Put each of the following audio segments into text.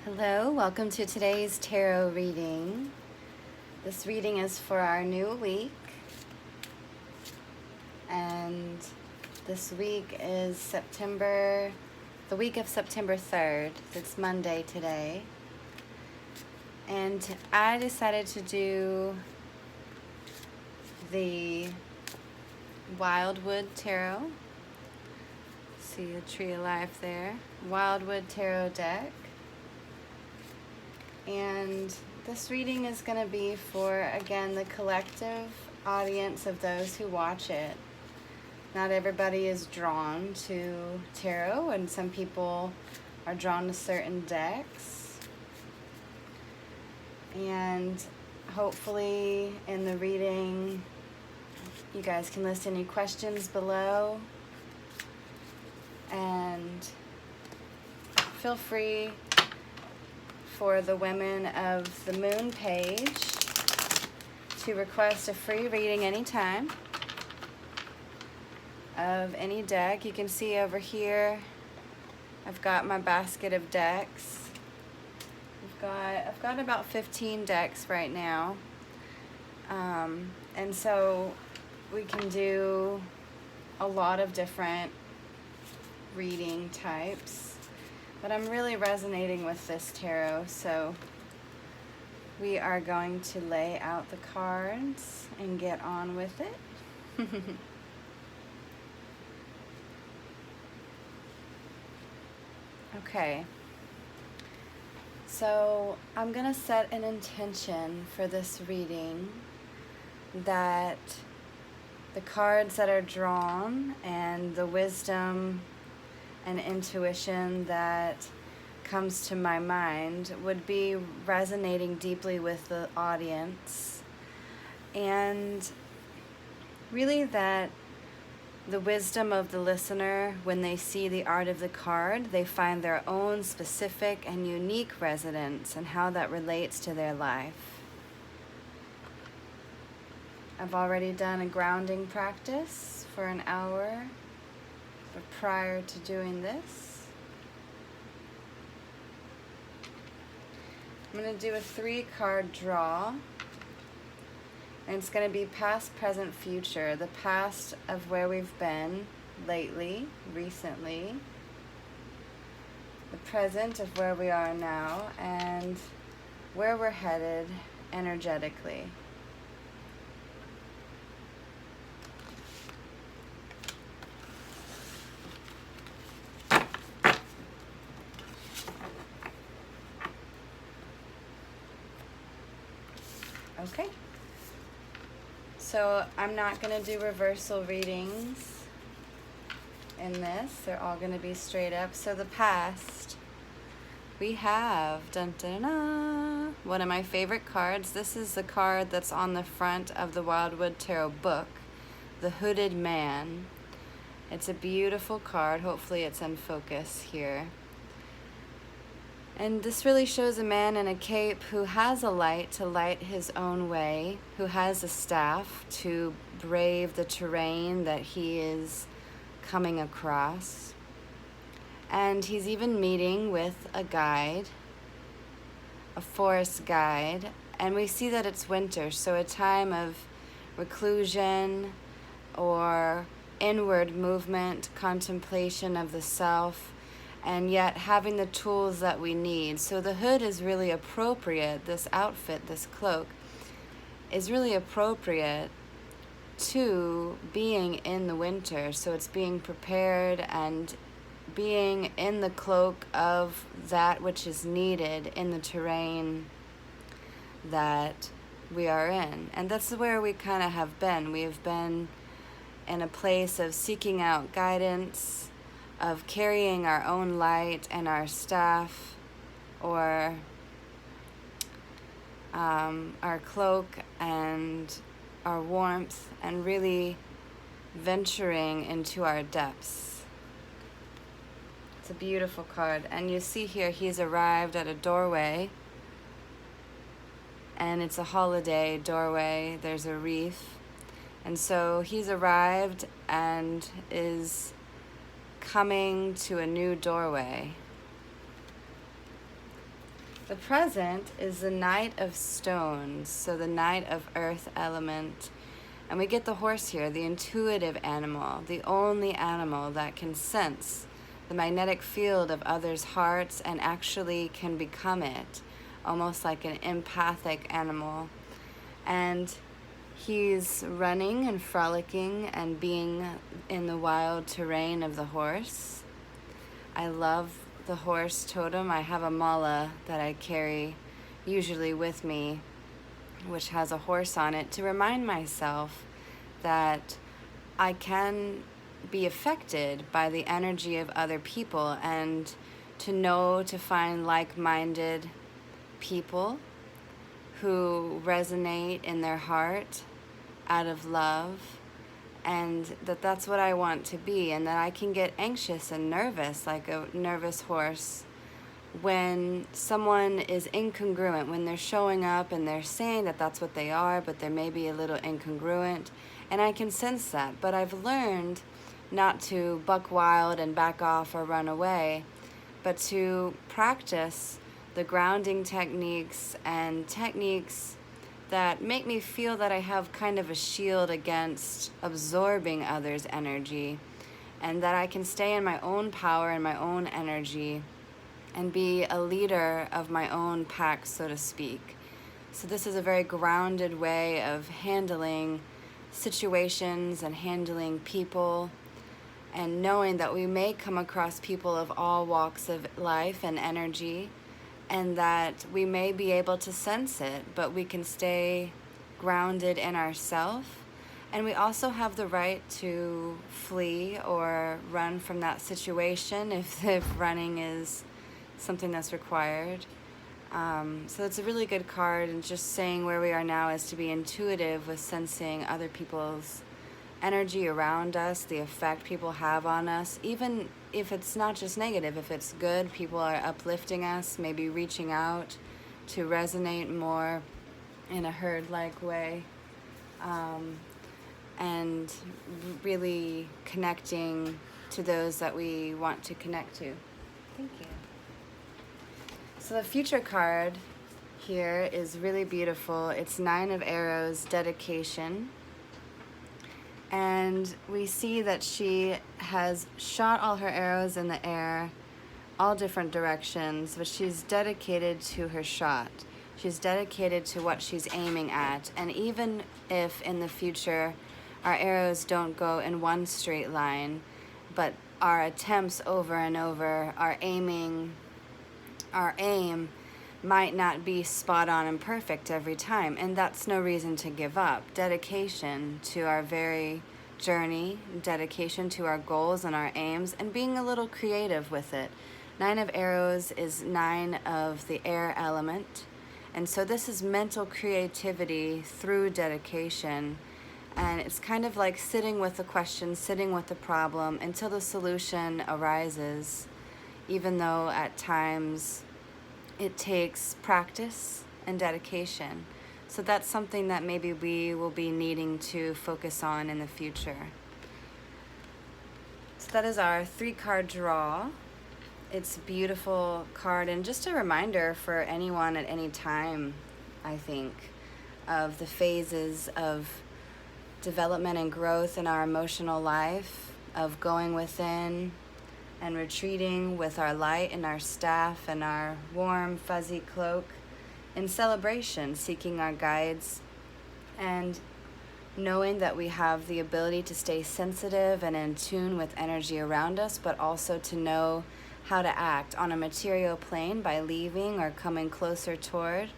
Hello, welcome to today's tarot reading. This reading is for our new week, and this week is the week of September 3rd. It's Monday today, and I decided to do the Wildwood Tarot. See the tree of life there. Wildwood Tarot deck. And this reading is going to be for, again, the collective audience of those who watch it. Not everybody is drawn to tarot, and some people are drawn to certain decks. And hopefully in the reading, you guys can list any questions below. And feel free for the women of the moon page to request a free reading anytime of any deck. You can see over here I've got my basket of decks. I've got about 15 decks right now, and so we can do a lot of different reading types. But I'm really resonating with this tarot, so we are going to lay out the cards and get on with it. Okay, so I'm going to set an intention for this reading that the cards that are drawn and the wisdom and intuition that comes to my mind would be resonating deeply with the audience, and really that the wisdom of the listener, when they see the art of the card, they find their own specific and unique resonance and how that relates to their life. I've already done a grounding practice for an hour. But prior to doing this, I'm going to do a 3-card draw, and it's going to be past, present, future. The past of where we've been lately, recently, the present of where we are now, and where we're headed energetically. Okay, so I'm not going to do reversal readings in this. They're all going to be straight up. So the past, we have dun, dun, dun, one of my favorite cards. This is the card that's on the front of the Wildwood Tarot book, the Hooded Man. It's a beautiful card. Hopefully it's in focus here. And this really shows a man in a cape who has a light to light his own way, who has a staff to brave the terrain that he is coming across. And he's even meeting with a guide, a forest guide, and we see that it's winter, so a time of reclusion or inward movement, contemplation of the self, and yet having the tools that we need. So the hood is really appropriate. This outfit, this cloak, is really appropriate to being in the winter. So it's being prepared and being in the cloak of that which is needed in the terrain that we are in. And that's where we kind of have been. We have been in a place of seeking out guidance, of carrying our own light and our staff, or our cloak and our warmth, and really venturing into our depths. It's a beautiful card. And you see here he's arrived at a doorway, and it's a holiday doorway. There's a wreath, and so he's arrived and is coming to a new doorway. The present is the Knight of Stones, so the Knight of Earth element. And we get the horse here, the intuitive animal, the only animal that can sense the magnetic field of others' hearts and actually can become it, almost like an empathic animal. And he's running and frolicking and being in the wild terrain of the horse. I love the horse totem. I have a mala that I carry usually with me, which has a horse on it, to remind myself that I can be affected by the energy of other people, and to know to find like-minded people who resonate in their heart out of love, and that's what I want to be, and that I can get anxious and nervous like a nervous horse when someone is incongruent, when they're showing up and they're saying that that's what they are, but they're maybe a little incongruent, and I can sense that. But I've learned not to buck wild and back off or run away, but to practice the grounding techniques and techniques that make me feel that I have kind of a shield against absorbing others' energy, and that I can stay in my own power and my own energy and be a leader of my own pack, so to speak. So this is a very grounded way of handling situations and handling people, and knowing that we may come across people of all walks of life and energy, and that we may be able to sense it, but we can stay grounded in ourselves. And we also have the right to flee or run from that situation if running is something that's required. So it's a really good card, and just saying where we are now is to be intuitive with sensing other people's energy around us, the effect people have on us, even if it's not just negative, if it's good, people are uplifting us, maybe reaching out to resonate more in a herd-like way, and really connecting to those that we want to connect to. Thank you. So the future card here is really beautiful. It's 9 of Arrows, dedication. And we see that she has shot all her arrows in the air, all different directions, but she's dedicated to her shot. She's dedicated to what she's aiming at. And even if in the future our arrows don't go in one straight line, but our attempts over and over, our aim might not be spot on and perfect every time, and that's no reason to give up. Dedication to our very journey, dedication to our goals and our aims, and being a little creative with it. 9 of Arrows is 9 of the air element, and so this is mental creativity through dedication. And it's kind of like sitting with the question, sitting with the problem until the solution arises, even though at times it takes practice and dedication. So that's something that maybe we will be needing to focus on in the future. So that is our 3-card draw. It's a beautiful card, and just a reminder for anyone at any time, I think, of the phases of development and growth in our emotional life, of going within and retreating with our light and our staff and our warm, fuzzy cloak in celebration, seeking our guides, and knowing that we have the ability to stay sensitive and in tune with energy around us, but also to know how to act on a material plane by leaving or coming closer toward,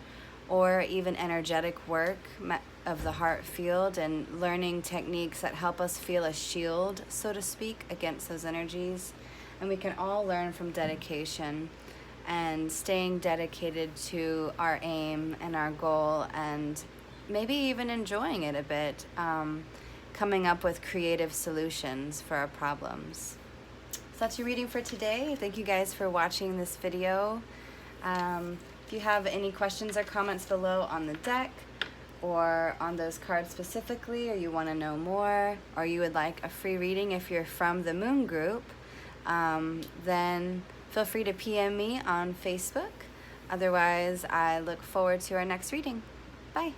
or even energetic work of the heart field, and learning techniques that help us feel a shield, so to speak, against those energies. And we can all learn from dedication and staying dedicated to our aim and our goal, and maybe even enjoying it a bit, coming up with creative solutions for our problems. So that's your reading for today. Thank you guys for watching this video. If you have any questions or comments below on the deck, or on those cards specifically, or you want to know more, or you would like a free reading if you're from the Moon group, then feel free to PM me on Facebook. Otherwise, I look forward to our next reading. Bye.